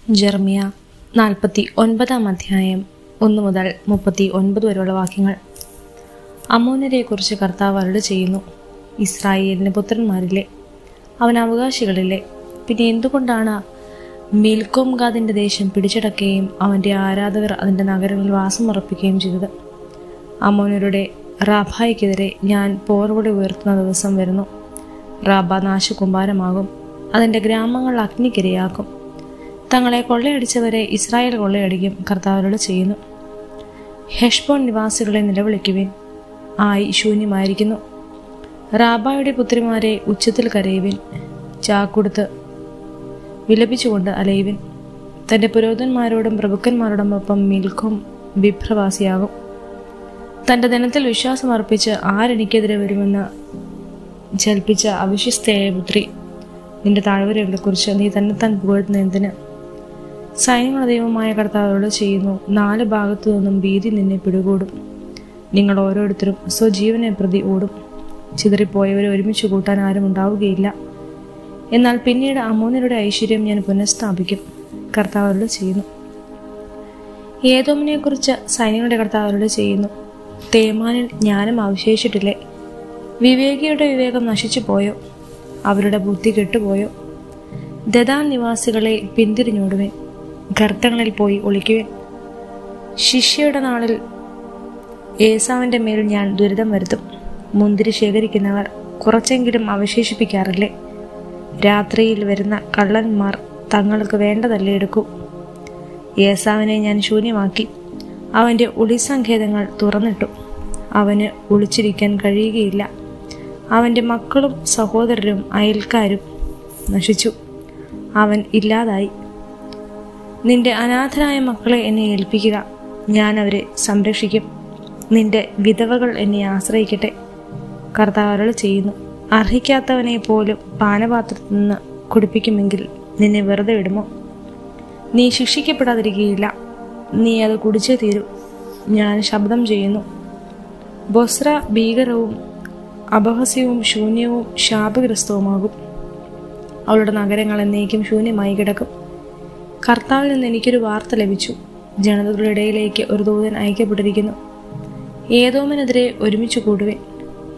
Jeremiah 49 അധ്യായം 1 മുതൽ 39 വരെയുള്ള വാക്യങ്ങൾ. അമ്മോന്യരെക്കുറിച്ച് കർത്താവ് അരുളി ചെയ്യുന്നു. ഇസ്രായേലിന് പുത്രന്മാരില്ലേ, അവൻ അവകാശികളില്ലേ? പിന്നെ എന്തുകൊണ്ടാണ് മിൽക്കോം ഗാദിന്റെ ദേശം പിടിച്ചടക്കുകയും അവൻ്റെ ആരാധകർ അതിൻ്റെ നഗരങ്ങളിൽ വാസമുറപ്പിക്കുകയും ചെയ്തത്? അമ്മോന്യരുടെ റാബായ്ക്കെതിരെ ഞാൻ പോർവിളി ഉയർത്തുന്ന ദിവസം വരുന്നു. റാബ നാശകുമ്പാരമാകും, അതിൻ്റെ ഗ്രാമങ്ങൾ അഗ്നിക്കിരയാക്കും. തങ്ങളെ കൊള്ളയടിച്ചവരെ ഇസ്രായേൽ കൊള്ളയടിക്കും. കർത്താവ് അരുളി ചെയ്യുന്നു. ഹെഷ്ബോൻ നിവാസികളെ നിലവിളിക്കുവിൻ, ആയി ശൂന്യമായിരിക്കുന്നു. റാബായുടെ പുത്രിമാരെ ഉച്ചത്തിൽ കരയുവിൻ, ചാക്കുടുത്ത് വിലപിച്ചുകൊണ്ട് അലയുവിൻ. തൻ്റെ പുരോഹിതന്മാരോടും പ്രഭുക്കന്മാരോടും ഒപ്പം മിൽക്കോം വിഭ്രവാസിയാകും. തൻ്റെ ധനത്തിൽ വിശ്വാസം അർപ്പിച്ച് ആരെനിക്കെതിരെ വരുമെന്ന് ജൽപ്പിച്ച അവിശ്വസ്തയായ പുത്രി, നിന്റെ താഴ്വരകളെക്കുറിച്ച് നീ തന്നെത്താൻ പുകഴ്ത്തുന്ന എന്തിന്? സൈന്യങ്ങളുടെ ദൈവമായ കർത്താവോട് ചെയ്യുന്നു. 4 ഭാഗത്തു നിന്നും ഭീതി നിന്നെ പിടികൂടും. നിങ്ങൾ ഓരോരുത്തരും സ്വജീവനെ പ്രതി ഓടും. ചിതറിപ്പോയവരെ ഒരുമിച്ച് കൂട്ടാൻ ആരും ഉണ്ടാവുകയില്ല. എന്നാൽ പിന്നീട് അമ്മോന്യരുടെ ഐശ്വര്യം ഞാൻ പുനഃസ്ഥാപിക്കും. കർത്താവോട് ചെയ്യുന്നു. ഏദോമിനെക്കുറിച്ച് സൈന്യങ്ങളുടെ കർത്താവോട് ചെയ്യുന്നു. തേമാനിൽ ജ്ഞാനം അവശേഷിച്ചിട്ടില്ലേ? വിവേകിയുടെ വിവേകം നശിച്ചു പോയോ? അവരുടെ ബുദ്ധി കെട്ടുപോയോ? ദദാൻ നിവാസികളെ പിന്തിരിഞ്ഞോടുവേൻ, ഗർത്തങ്ങളിൽ പോയി ഒളിക്കുവേൻ. ശിഷ്യയുടെ നാളിൽ ഏസാവിൻ്റെ മേൽ ഞാൻ ദുരിതം വരുത്തും. മുന്തിരി ശേഖരിക്കുന്നവർ കുറച്ചെങ്കിലും അവശേഷിപ്പിക്കാറില്ലേ? രാത്രിയിൽ വരുന്ന കള്ളന്മാർ തങ്ങൾക്ക് വേണ്ടതല്ലേ എടുക്കൂ. ഏസാവിനെ ഞാൻ ശൂന്യമാക്കി, അവൻ്റെ ഒളിസങ്കേതങ്ങൾ തുറന്നിട്ടു. അവന് ഒളിച്ചിരിക്കാൻ കഴിയുകയില്ല. അവൻ്റെ മക്കളും സഹോദരരും അയൽക്കാരും നശിച്ചു. അവൻ ഇല്ലാതായി. നിന്റെ അനാഥരായ മക്കളെ എന്നെ ഏൽപ്പിക്കുക, ഞാൻ അവരെ സംരക്ഷിക്കും. നിന്റെ വിധവകൾ എന്നെ ആശ്രയിക്കട്ടെ. കർത്താവ് അരുളി ചെയ്യുന്നു. അർഹിക്കാത്തവനെ പോലും പാനപാത്രത്തിൽ നിന്ന് കുടിപ്പിക്കുമെങ്കിൽ നിന്നെ വെറുതെ വിടുമോ? നീ ശിക്ഷിക്കപ്പെടാതിരിക്കുകയില്ല. നീ അത് കുടിച്ചേ തീരൂ. ഞാൻ ശബ്ദം ചെയ്യുന്നു. ബൊസ്ര ഭീകരവും അപഹസ്യവും ശൂന്യവും ശാപഗ്രസ്തവുമാകും. അവളുടെ നഗരങ്ങൾ എന്നേക്കും ശൂന്യമായി കിടക്കും. കർത്താവിൽ നിന്ന് എനിക്കൊരു വാർത്ത ലഭിച്ചു. ജനതകളുടെ ഇടയിലേക്ക് ഒരു ദൂതൻ അയക്കപ്പെട്ടിരിക്കുന്നു. ഏദോമിനെതിരെ ഒരുമിച്ച് കൂടുവേൻ,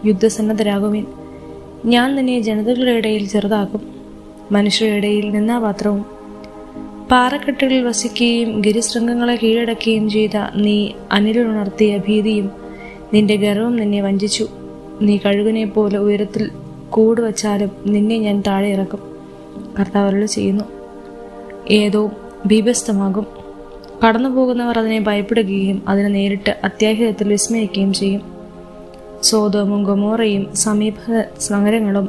യുദ്ധസന്നദ്ധരാകുവേൻ. ഞാൻ നിന്നെ ജനതകളുടെ ഇടയിൽ ചെറുതാക്കും, മനുഷ്യരുടെ ഇടയിൽ നിന്നാപാത്രവും. പാറക്കെട്ടുകളിൽ വസിക്കുകയും ഗിരിശൃംഗങ്ങളെ കീഴടക്കുകയും ചെയ്ത നീ അനിലുണർത്തിയ ഭീതിയും നിന്റെ ഗർവം നിന്നെ വഞ്ചിച്ചു. നീ കഴുകനെ പോലെ ഉയരത്തിൽ കൂടുവച്ചാലും നിന്നെ ഞാൻ താഴെ ഇറക്കും. കർത്താവ് അരുളി ചെയ്യുന്നു. ഏതോ ബീഭത്സമാകും. കടന്നു പോകുന്നവർ അതിനെ ഭയപ്പെടുകയും അതിനെ നേരിട്ട് അത്യാഹിതത്തിൽ വിസ്മയിക്കുകയും ചെയ്യും. സോദോമും ഗൊമോറയും സമീപ നഗരങ്ങളും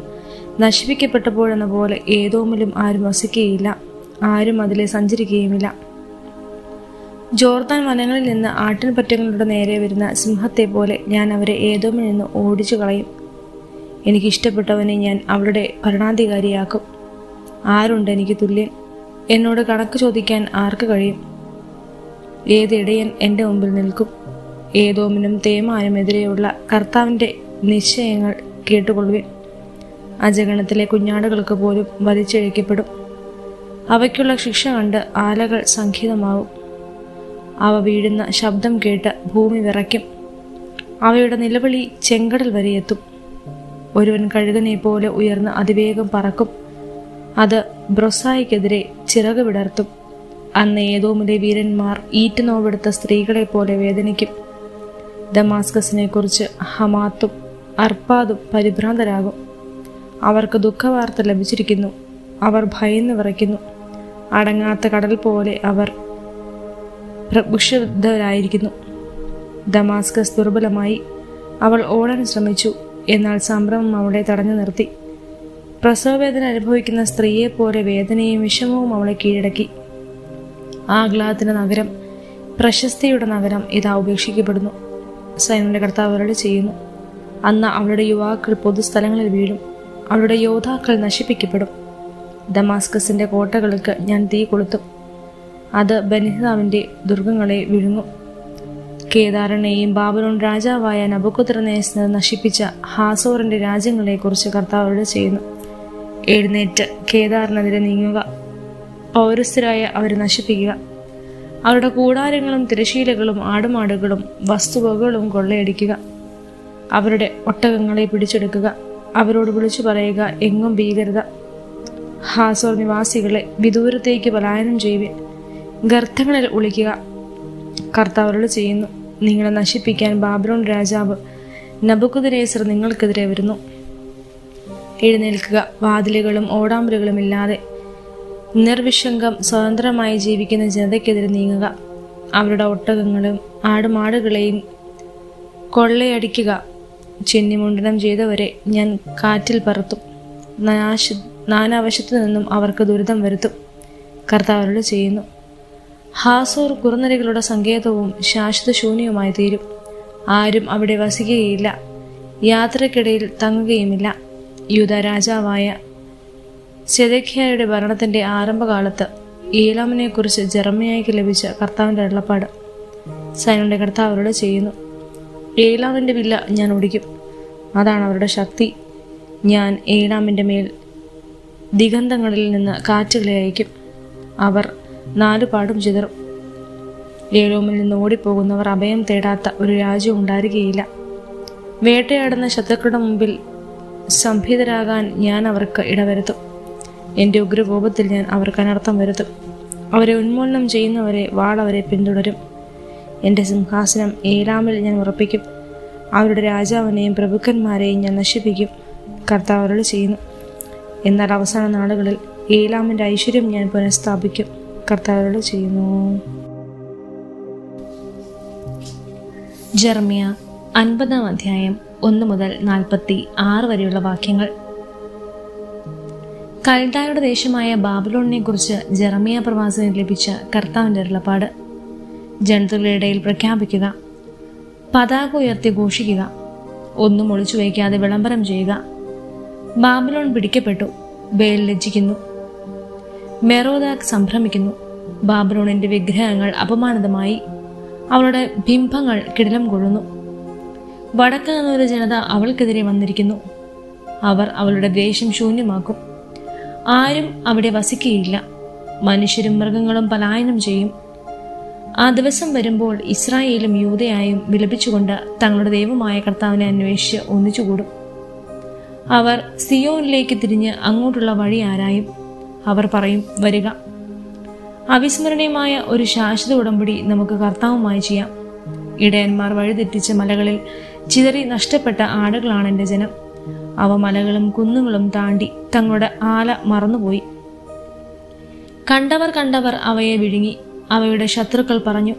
നശിപ്പിക്കപ്പെട്ടപ്പോഴെന്ന പോലെ ഏതോമിലും ആരും വസിക്കുകയില്ല, ആരും അതിലെ സഞ്ചരിക്കുകയുമില്ല. ജോർദാൻ വനങ്ങളിൽ നിന്ന് ആട്ടിൻപറ്റങ്ങളുടെ നേരെ വരുന്ന സിംഹത്തെ പോലെ ഞാൻ അവരെ ഏദോമിൽ നിന്ന് ഓടിച്ചു കളയും. എനിക്കിഷ്ടപ്പെട്ടവനെ ഞാൻ അവളുടെ ഭരണാധികാരിയാക്കും. ആരുണ്ട് എനിക്ക് തുല്യൻ? എന്നോട് കണക്ക് ചോദിക്കാൻ ആർക്ക് കഴിയും? ഏതിടയൻ എൻ്റെ മുമ്പിൽ നിൽക്കും? ഏദോമിനും തേമാനും എതിരെയുള്ള കർത്താവിൻ്റെ നിശ്ചയങ്ങൾ കേട്ടുകൊള്ളുവിൻ. അജഗണത്തിലെ കുഞ്ഞാടുകൾക്ക് പോലും വലിച്ചിഴക്കപ്പെടും. അവയ്ക്കുള്ള ശിക്ഷ കണ്ട് ആലകൾ സംഖ്യമാവും. അവ വീഴുന്ന ശബ്ദം കേട്ട് ഭൂമി വിറയ്ക്കും. അവയുടെ നിലവിളി ചെങ്കടൽ വരെ എത്തും. ഒരുവൻ കഴുകനെ പോലെ ഉയർന്ന് അതിവേഗം പറക്കും. അത് ബ്രൊസായിക്കെതിരെ ചിറക് വിടർത്തും. അന്ന് ഏദോമിലെ വീരന്മാർ ഈറ്റുനോവെടുത്ത സ്ത്രീകളെ പോലെ വേദനിക്കും. ദമാസ്കസിനെ കുറിച്ച് ഹമാത്തും അർപ്പാദും പരിഭ്രാന്തരാകും. അവർക്ക് ദുഃഖവാർത്ത ലഭിച്ചിരിക്കുന്നു. അവർ ഭയന്ന് വിറയ്ക്കുന്നു. അടങ്ങാത്ത കടൽ പോലെ അവർ പ്രക്ഷുബ്ധരായിരിക്കുന്നു. ദമാസ്കസ് ദുർബലമായി. അവൾ ഓടാൻ ശ്രമിച്ചു, എന്നാൽ സംഭ്രമം അവളെ തടഞ്ഞു നിർത്തി. പ്രസവവേദന അനുഭവിക്കുന്ന സ്ത്രീയെപ്പോലെ വേദനയും വിഷമവും അവളെ കീഴടക്കി. ആഹ്ലാദത്തിന്റെ നഗരം, പ്രശസ്തിയുടെ നഗരം ഇതാ ഉപേക്ഷിക്കപ്പെടുന്നു. സൈന്യങ്ങളുടെ കർത്താവ് അരുളി ചെയ്യുന്നു. അന്ന് അവളുടെ യുവാക്കൾ പൊതുസ്ഥലങ്ങളിൽ വീഴും, അവളുടെ യോദ്ധാക്കൾ നശിപ്പിക്കപ്പെടും. ദമാസ്കസിന്റെ കോട്ടകൾക്ക് ഞാൻ തീ കൊളുത്തും. അത് ബെൻഹിദാവിന്റെ ദുർഗങ്ങളെ വിഴുങ്ങും. കേദാറിനെയും ബാബിലോൺ രാജാവായ നബൂഖദ്നേസർ നശിപ്പിച്ച ഹാസോറിന്റെ രാജ്യങ്ങളെക്കുറിച്ച് കർത്താവ് അരുളി ചെയ്യുന്നു. എഴുന്നേറ്റ് കേദാറിനെതിരെ നീങ്ങുക, പൗരസ്ഥരായ അവരെ നശിപ്പിക്കുക. അവരുടെ കൂടാരങ്ങളും തിരശീലകളും ആടുമാടുകളും വസ്തുവകകളും കൊള്ളയടിക്കുക. അവരുടെ ഒട്ടകങ്ങളെ പിടിച്ചെടുക്കുക. അവരോട് വിളിച്ചു പറയുക, എങ്ങും ഭീകരത. ഹാസോർ നിവാസികളെ വിദൂരത്തേക്ക് പലായനം ചെയ്യുവിൻ, ഗർത്തങ്ങളിൽ ഒളിക്കുക. കർത്താവ് അരുളി ചെയ്യുന്നു, നിങ്ങളെ നശിപ്പിക്കാൻ ബാബിലോൺ രാജാവ് നബൂഖദ്നേസർ നിങ്ങൾക്കെതിരെ വരുന്നു. എഴുന്നേൽക്കുക, വാതിലുകളും ഓടാമ്പലുകളും ഇല്ലാതെ നിർവിശങ്കം സ്വതന്ത്രമായി ജീവിക്കുന്ന ജനതയ്ക്കെതിരെ നീങ്ങുക. അവരുടെ ഒട്ടകങ്ങളും ആടുമാടുകളെയും കൊള്ളയടിക്കുക. ചെന്നിമുണ്ടനം ചെയ്തവരെ ഞാൻ കാറ്റിൽ പറത്തും, നാനാവശത്തു നിന്നും അവർക്ക് ദുരിതം വരുത്തും. കർത്താവ് അരുളി ചെയ്യുന്നു, ഹാസോർ കുറുനരികളുടെ സങ്കേതവും ശാശ്വത ശൂന്യവുമായി തീരും. ആരും അവിടെ വസിക്കുകയില്ല, യാത്രക്കിടയിൽ തങ്ങുകയുമില്ല. യൂദാ രാജാവായ സെദെഖ്യായുടെ ഭരണത്തിന്റെ ആരംഭകാലത്ത് ഏലാമിനെ കുറിച്ച് ജെറമ്യായ്ക്ക് ലഭിച്ച കർത്താവിന്റെ അരുളപ്പാട്. സൈന്യങ്ങളുടെ കർത്താവ് അരുളി ചെയ്യുന്നു, ഏലാമിന്റെ വില്ല ഞാൻ ഒടിക്കും, അതാണ് അവരുടെ ശക്തി. ഞാൻ ഏലാമിന്റെ മേൽ ദിഗന്ധങ്ങളിൽ നിന്ന് കാറ്റുകളെ അയക്കും, അവർ നാലുപാടും ചിതറും. ഏലോമിൽ നിന്ന് ഓടിപ്പോകുന്നവർ അഭയം തേടാത്ത ഒരു രാജ്യം ഉണ്ടായിരിക്കുകയില്ല. വേട്ടയാടുന്ന ശത്രുക്കളുടെ മുമ്പിൽ സംഭീതരാകാൻ ഞാൻ അവർക്ക് ഇടവരുത്തും. എൻ്റെ ഉഗ്രകോപത്തിൽ ഞാൻ അവർക്ക് അനർത്ഥം വരുത്തും. അവരെ ഉന്മൂലനം ചെയ്യുന്നവരെ വാൾ അവരെ പിന്തുടരും. എൻ്റെ സിംഹാസനം ഏലാമിൽ ഞാൻ ഉറപ്പിക്കും, അവരുടെ രാജാവിനെയും പ്രഭുക്കന്മാരെയും ഞാൻ നശിപ്പിക്കും. കർത്താവ് അരുളി ചെയ്യുന്നു, എന്നാൽ അവസാന നാളുകളിൽ ഏലാമിൻ്റെ ഐശ്വര്യം ഞാൻ പുനഃസ്ഥാപിക്കും. കർത്താവ് അരുളി ചെയ്യുന്നു. ജെറമ്യ 50-ാം അധ്യായം 1 മുതൽ 46 വരെയുള്ള വാക്യങ്ങൾ. കൽദായുടെ ദേശമായ ബാബിലോണിനെ കുറിച്ച് ജെറമ്യ പ്രവാചകന് ലഭിച്ച കർത്താവിന്റെ അരുളപ്പാട്. ജനതകളുടെ ഇടയിൽ പ്രഖ്യാപിക്കുക, പതാക ഉയർത്തി ഘോഷിക്കുക, ഒന്നും ഒളിച്ചു വയ്ക്കാതെ വിളംബരം ചെയ്യുക. ബാബിലോൺ പിടിക്കപ്പെട്ടു, ബേൽ ലജ്ജിക്കുന്നു, മെറോദാക്ക് സംഭ്രമിക്കുന്നു. ബാബിലോണിന്റെ വിഗ്രഹങ്ങൾ അപമാനിതമായി, അവളുടെ ബിംബങ്ങൾ കിടിലം കൊള്ളുന്നു. വടക്ക് നിന്നൊരു ജനത അവൾക്കെതിരെ വന്നിരിക്കുന്നു. അവർ അവളുടെ ദേശം ശൂന്യമാക്കും, ആരും അവിടെ വസിക്കുകയില്ല. മനുഷ്യരും മൃഗങ്ങളും പലായനം ചെയ്യും. ആ ദിവസം വരുമ്പോൾ ഇസ്രായേലും യൂദയായും വിലപിച്ചുകൊണ്ട് തങ്ങളുടെ ദൈവമായ കർത്താവിനെ അന്വേഷിച്ച് ഒന്നിച്ചുകൂടും. അവർ സിയോനിലേക്ക് തിരിഞ്ഞ് അങ്ങോട്ടുള്ള വഴി ആരായും. അവർ പറയും, വരിക, അവിസ്മരണീയമായ ഒരു ശാശ്വത ഉടമ്പടി നമുക്ക് കർത്താവുമായി ചെയ്യാം. ഇടയന്മാർ വഴിതെറ്റിച്ച മലകളിൽ ചിതറി നഷ്ടപ്പെട്ട ആടുകളാണ് എൻ്റെ ജനം. അവ മലകളും കുന്നുകളും താണ്ടി തങ്ങളുടെ ആല മറന്നുപോയി. കണ്ടവർ അവയെ വിഴുങ്ങി. അവയുടെ ശത്രുക്കൾ പറഞ്ഞു,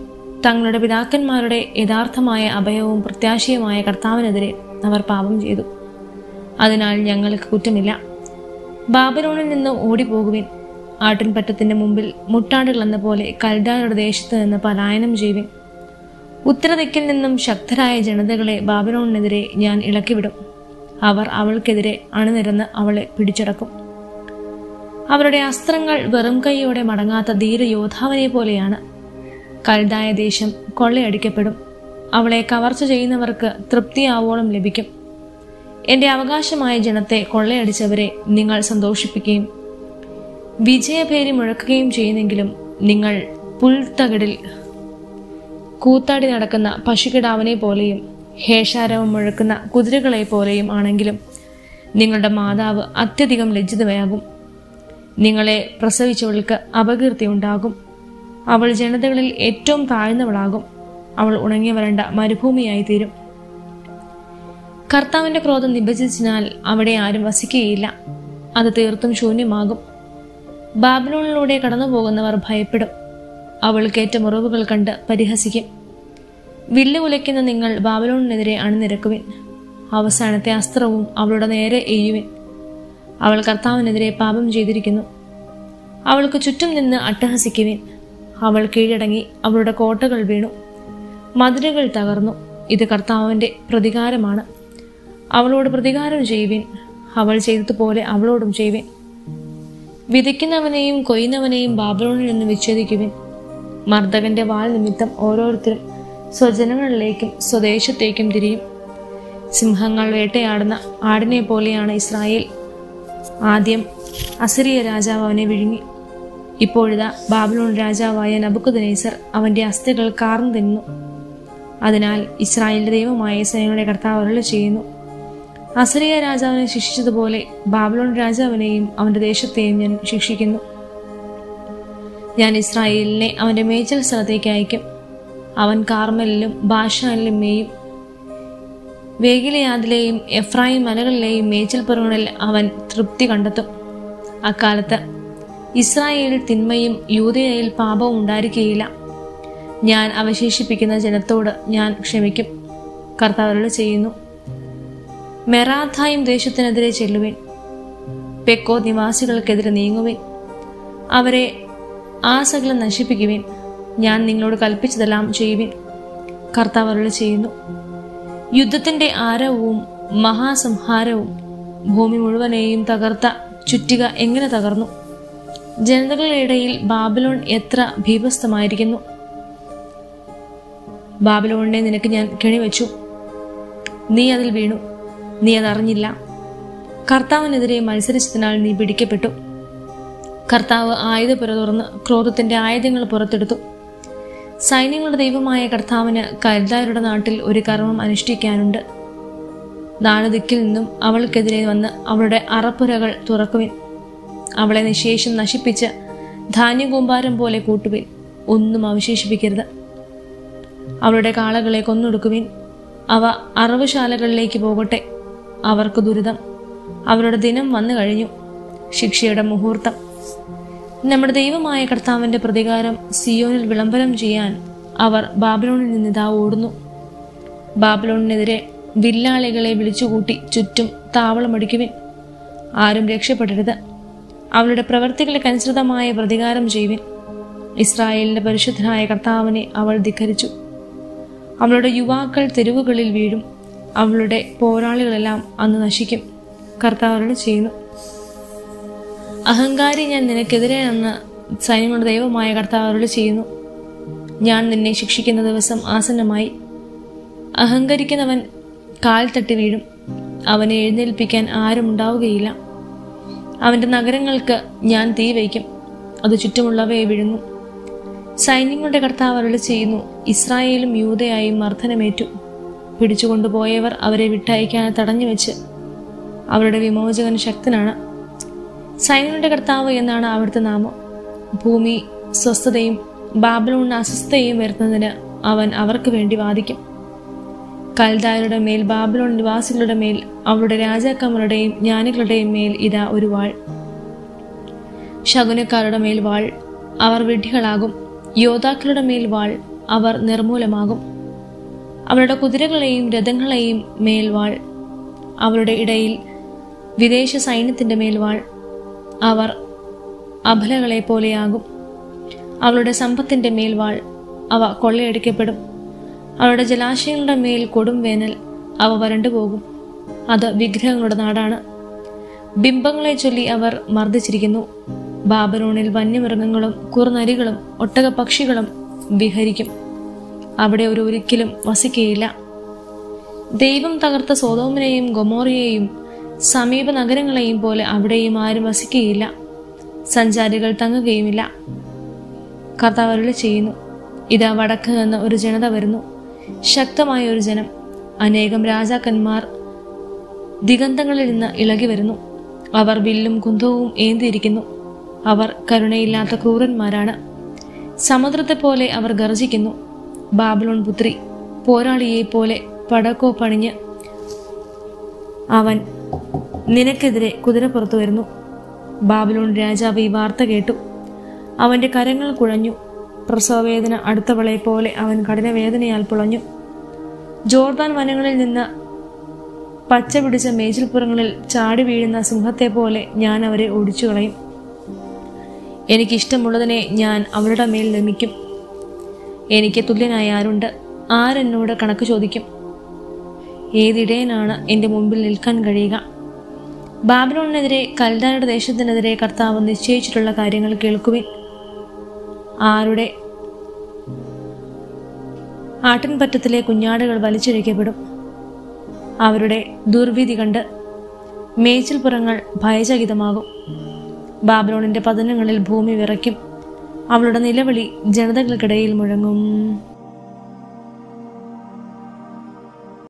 തങ്ങളുടെ പിതാക്കന്മാരുടെ യഥാർത്ഥമായ അഭയവും പ്രത്യാശയുമായ കർത്താവിനെതിരെ അവർ പാപം ചെയ്തു. അതിനാൽ ഞങ്ങൾക്ക് കുറ്റമില്ല. ബാബിലോണിൽ നിന്ന് ഓടിപ്പോകുവിൻ. ആട്ടിൻപറ്റത്തിന്റെ മുമ്പിൽ മുട്ടാടുകൾ എന്ന പോലെ കൽദായരുടെ ദേശത്ത് നിന്ന് പലായനം ചെയ്യുവിൻ. ഉത്തരദിക്കിൽ നിന്നും ശക്തരായ ജനതകളെ ബാബിലോണിനെതിരെ ഞാൻ ഇളക്കിവിടും. അവർ അവൾക്കെതിരെ അണിനിരന്ന് അവളെ പിടിച്ചടക്കും. അവരുടെ അസ്ത്രങ്ങൾ വെറും കൈയോടെ മടങ്ങാത്ത ധീരയോദ്ധാവിനെ പോലെയാണ്. കൽദായ ദേശം കൊള്ളയടിക്കപ്പെടും. അവളെ കവർച്ച ചെയ്യുന്നവർക്ക് തൃപ്തിയാവോളം ലഭിക്കും. എന്റെ അവകാശമായ ജനത്തെ കൊള്ളയടിച്ചവരെ നിങ്ങൾ സന്തോഷിപ്പിക്കുകയും വിജയഭേരി മുഴക്കുകയും ചെയ്യുന്നെങ്കിലും നിങ്ങൾ പുൽത്തകിടിൽ കൂത്താടി നടക്കുന്ന പശുക്കിടാവിനെ പോലെയും ഹേഷാരവം മുഴക്കുന്ന കുതിരകളെ പോലെയും ആണെങ്കിലും നിങ്ങളുടെ മാതാവ് അത്യധികം ലജ്ജിതയാകും. നിങ്ങളെ പ്രസവിച്ചവൾക്ക് അപകീർത്തി ഉണ്ടാകും. അവൾ ജനതകളിൽ ഏറ്റവും താഴ്ന്നവളാകും. അവൾ ഉണങ്ങി വരണ്ട മരുഭൂമിയായി തീരും. കർത്താവിന്റെ ക്രോധം നിഭജിച്ചാൽ അവിടെ ആരും വസിക്കുകയില്ല. അത് തീർത്തും ശൂന്യമാകും. ബാബിലോണിലൂടെ കടന്നു പോകുന്നവർ ഭയപ്പെടും. അവൾക്കേറ്റ മുറിവുകൾ കണ്ട് പരിഹസിക്കും. വില്ല് ഉലയ്ക്കുന്ന നിങ്ങൾ ബാബിലോണിനെതിരെ അണിനിരക്കുവിൻ. അവസാനത്തെ അസ്ത്രവും അവളുടെ നേരെ എയ്യുവിൻ. അവൾ കർത്താവിനെതിരെ പാപം ചെയ്തിരിക്കുന്നു. അവൾക്ക് ചുറ്റും നിന്ന് അട്ടഹസിക്കുവിൻ. അവൾ കീഴടങ്ങി, അവളുടെ കോട്ടകൾ വീണു, മതിലുകൾ തകർന്നു. ഇത് കർത്താവിന്റെ പ്രതികാരമാണ്. അവളോട് പ്രതികാരം ചെയ്യുവിൻ. അവൾ ചെയ്തതുപോലെ അവളോടും ചെയ്യുവിൻ. വിതയ്ക്കുന്നവനെയും കൊയ്യുന്നവനെയും ബാബിലോണിൽ നിന്ന് വിച്ഛേദിക്കുവിൻ. മർദ്ദകന്റെ വാൾ നിമിത്തം ഓരോരുത്തരും സ്വജനങ്ങളിലേക്കും സ്വദേശത്തേക്കും തിരിയും. സിംഹങ്ങൾ വേട്ടയാടുന്ന ആടിനെ പോലെയാണ് ഇസ്രായേൽ. ആദ്യം അസിറിയ രാജാവ് അവനെ വിഴുങ്ങി. ഇപ്പോഴിതാ ബാബിലോൺ രാജാവായ നബൂഖദ്നേസർ അവന്റെ അസ്ഥികൾ കാർന്നു തിന്നു. അതിനാൽ ഇസ്രായേലിന്റെ ദൈവമായ സൈന്യങ്ങളുടെ കർത്താവ് അരുളി ചെയ്യുന്നു, അസീറിയ രാജാവിനെ ശിക്ഷിച്ചതുപോലെ ബാബിലോൺ രാജാവിനെയും അവന്റെ ദേശത്തെയും ഞാൻ ശിക്ഷിക്കുന്നു. ഞാൻ ഇസ്രായേലിനെ അവന്റെ മേച്ചൽ സ്ഥലത്തേക്ക് അയക്കും. അവൻ കാർമലിലും ബാശാനിലും മേയും. വേഗിലയാദിലെയും എഫ്രായിം മലകളിലെയും മേച്ചൽപ്പുറങ്ങളിൽ അവൻ തൃപ്തി കണ്ടെത്തും. അക്കാലത്ത് ഇസ്രായേലിൽ തിന്മയും യൂദയയിൽ പാപവും ഉണ്ടായിരിക്കുകയില്ല. ഞാൻ അവശേഷിപ്പിക്കുന്ന ജനത്തോട് ഞാൻ ക്ഷമിക്കും. കർത്താവ് അരുളി ചെയ്യുന്നു, മെറാഥായിം ദേശത്തിനെതിരെ ചെല്ലുവിൻ, പെക്കോ നിവാസികൾക്കെതിരെ നീങ്ങുവിൻ, അവരെ ആ സകലം നശിപ്പിക്കുവിൻ. ഞാൻ നിങ്ങളോട് കൽപ്പിച്ചതെല്ലാം ചെയ്യുവിൻ. കർത്താവ് അരുളി ചെയ്യുന്നു, യുദ്ധത്തിന്റെ ആരവവും മഹാസംഹാരവും ഭൂമി മുഴുവനെയും തകർത്ത ചുറ്റിക എങ്ങനെ തകർന്നു! ജനതകളുടെ ഇടയിൽ ബാബിലോൺ എത്ര ഭീഭത്സമായിരിക്കുന്നു! ബാബിലോണിനെ നിനക്ക് ഞാൻ കെണിവെച്ചു, നീ അതിൽ വീണു, നീ അതറിഞ്ഞില്ല. കർത്താവിനെതിരെ മത്സരിച്ചതിനാൽ നീ പിടിക്കപ്പെട്ടു. കർത്താവ് ആയുധപുര തുറന്ന് ക്രോധത്തിന്റെ ആയുധങ്ങൾ പുറത്തെടുത്തു. സൈന്യങ്ങളുടെ ദൈവമായ കർത്താവിന് കൽദായരുടെ നാട്ടിൽ ഒരു കർമ്മം അനുഷ്ഠിക്കാനുണ്ട്. നാല് ദിക്കിൽ നിന്നും അവൾക്കെതിരെ വന്ന് അവളുടെ അറപ്പുരകൾ തുറക്കുവിൻ. അവളെ നിശേഷം നശിപ്പിച്ച് ധാന്യകൂമ്പാരം പോലെ കൂട്ടുവിൻ, ഒന്നും അവശേഷിപ്പിക്കരുത്. അവളുടെ കാളകളെ കൊന്നൊടുക്കുവിൻ, അവ അറവുശാലകളിലേക്ക് പോകട്ടെ. അവർക്ക് ദുരിതം, അവരുടെ ദിനം വന്നു കഴിഞ്ഞു, ശിക്ഷയുടെ മുഹൂർത്തം. നമ്മുടെ ദൈവമായ കർത്താവിന്റെ പ്രതികാരം സിയോനിൽ വിളംബരം ചെയ്യാൻ അവർ ബാബിലോണിൽ നിന്നിതാ ഓടുന്നു. ബാബിലോണിനെതിരെ വില്ലാളികളെ വിളിച്ചുകൂട്ടി ചുറ്റും താവളമടിക്കുവിൻ. ആരും രക്ഷപ്പെടരുത്. അവളുടെ പ്രവൃത്തികൾക്കനുസൃതമായ പ്രതികാരം ചെയ്യുവിൻ. ഇസ്രായേലിന്റെ പരിശുദ്ധനായ കർത്താവിനെ അവൾ ധിക്കരിച്ചു. അവളുടെ യുവാക്കൾ തെരുവുകളിൽ വീഴും. അവളുടെ പോരാളികളെല്ലാം അന്ന് നശിക്കും. കർത്താവ് അരുളി ചെയ്യുന്നു, അഹങ്കാരി, ഞാൻ നിനക്കെതിരെയെന്ന് സൈന്യങ്ങളുടെ ദൈവമായ കർത്താവ് അരുളി ചെയ്യുന്നു. ഞാൻ നിന്നെ ശിക്ഷിക്കുന്ന ദിവസം ആസന്നമായി. അഹങ്കരിക്കുന്നവൻ കാൽ തട്ടി വീഴും. അവനെ എഴുന്നേൽപ്പിക്കാൻ ആരും ഉണ്ടാവുകയില്ല. അവന്റെ നഗരങ്ങൾക്ക് ഞാൻ തീ വയ്ക്കും, അത് ചുറ്റുമുള്ളവയെ വിഴുങ്ങും. സൈന്യങ്ങളുടെ കർത്താവ് അരുളി ചെയ്യുന്നു, ഇസ്രായേലും യൂദയായും മർദ്ദനമേറ്റു. പിടിച്ചുകൊണ്ടുപോയവർ അവരെ വിട്ടയക്കാൻ തടഞ്ഞുവെച്ച്. അവരുടെ വിമോചകൻ ശക്തനാണ്. സൈന്യങ്ങളുടെ കർത്താവ് എന്നാണ് അവിടുത്തെ നാമം. ഭൂമി സ്വസ്ഥതയും ബാബിലോണിന് അസ്വസ്ഥതയും വരുത്തുന്നതിന് അവൻ അവർക്ക് വേണ്ടി വാദിക്കും. കൽദായരുടെ മേൽ, ബാബിലോൺ നിവാസികളുടെ മേൽ, അവരുടെ രാജാക്കന്മാരുടെയും ജ്ഞാനികളുടെയും മേൽ ഇതാ ഒരു വാൾ. ശകുനക്കാരുടെ മേൽ വാൾ, അവർ വിഡ്ഢികളാകും. യോദ്ധാക്കളുടെ മേൽ വാൾ, അവർ നിർമൂലമാകും. അവരുടെ കുതിരകളെയും രഥങ്ങളെയും മേൽവാൾ, അവരുടെ ഇടയിൽ വിദേശ സൈന്യത്തിന്റെ മേൽവാൾ, അവർ അബലകളെ പോലെയാകും. അവളുടെ സമ്പത്തിന്റെ മേൽവാൾ, അവ കൊള്ളയടിക്കപ്പെടും. അവരുടെ ജലാശയങ്ങളുടെ മേൽ കൊടും വേനൽ, അവ വരണ്ടുപോകും. അത് വിഗ്രഹങ്ങളുടെ നാടാണ്. ബിംബങ്ങളെ ചൊല്ലി അവർ മർദ്ദിച്ചിരിക്കുന്നു. ബാബിലോണിൽ വന്യമൃഗങ്ങളും കുറുനരികളും ഒട്ടകപക്ഷികളും വിഹരിക്കും. അവിടെ ഒരിക്കലും വസിക്കുകയില്ല. ദൈവം തകർത്ത സോദോമിനെയും ഗൊമോറയെയും സമീപ നഗരങ്ങളെയും പോലെ അവിടെയും ആരും വസിക്കുകയില്ല. സഞ്ചാരികൾ തങ്ങുകയുമില്ല. കർത്താവ് അരുളി ചെയ്യുന്നു, ഇതാ വടക്ക് നിന്ന് ഒരു ജനത വരുന്നു, ശക്തമായ ഒരു ജനം. അനേകം രാജാക്കന്മാർ ദിഗന്ധങ്ങളിൽ നിന്ന് ഇളകി വരുന്നു. അവർ വില്ലും കുന്തവും ഏന്തിയിരിക്കുന്നു. അവർ കരുണയില്ലാത്ത ക്രൂരന്മാരാണ്. സമുദ്രത്തെ പോലെ അവർ ഗർജിക്കുന്നു. ബാബിലോൺ പുത്രി പോരാളിയെ പോലെ പടക്കോ പണിഞ്ഞ് അവൻ നിനക്കെതിരെ കുതിരപ്പുറത്തു വരുന്നു. ബാബിലോൺ രാജാവ് ഈ വാർത്ത കേട്ടു. അവന്റെ കരങ്ങൾ കുഴഞ്ഞു. പ്രസവവേദന അടുത്തവളെ പോലെ അവൻ കഠിനവേദനയാൽ പുളഞ്ഞു. ജോർദാൻ വനങ്ങളിൽ നിന്ന് പച്ച പിടിച്ച മേച്ചിൽപ്പുറങ്ങളിൽ ചാടി വീഴുന്ന സിംഹത്തെ പോലെ ഞാൻ അവരെ ഓടിച്ചു കളയും. എനിക്കിഷ്ടമുള്ളതിനെ ഞാൻ അവരുടെ മേൽ നിർമ്മിക്കും. എനിക്ക് തുല്യനായ ആരുണ്ട്? ആരെന്നോട് കണക്ക് ചോദിക്കും? ഏതിടയനാണ് എൻ്റെ മുമ്പിൽ നിൽക്കാൻ കഴിയുക? ബാബിലോണിനെതിരെ, കൽദായരുടെ ദേശത്തിനെതിരെ കർത്താവ് നിശ്ചയിച്ചിട്ടുള്ള കാര്യങ്ങൾ കേൾക്കുവിൻ. ആരുടെ ആട്ടിൻപറ്റത്തിലെ കുഞ്ഞാടുകൾ വലിച്ചിഴക്കപ്പെടും. അവരുടെ ദുർവിധി കണ്ട് മേച്ചിൽപ്പുറങ്ങൾ ഭയചകിതമാകും. ബാബിലോണിന്റെ പതനങ്ങളിൽ ഭൂമി വിറയ്ക്കും. അവളുടെ നിലവിളി ജനതകൾക്കിടയിൽ മുഴങ്ങും.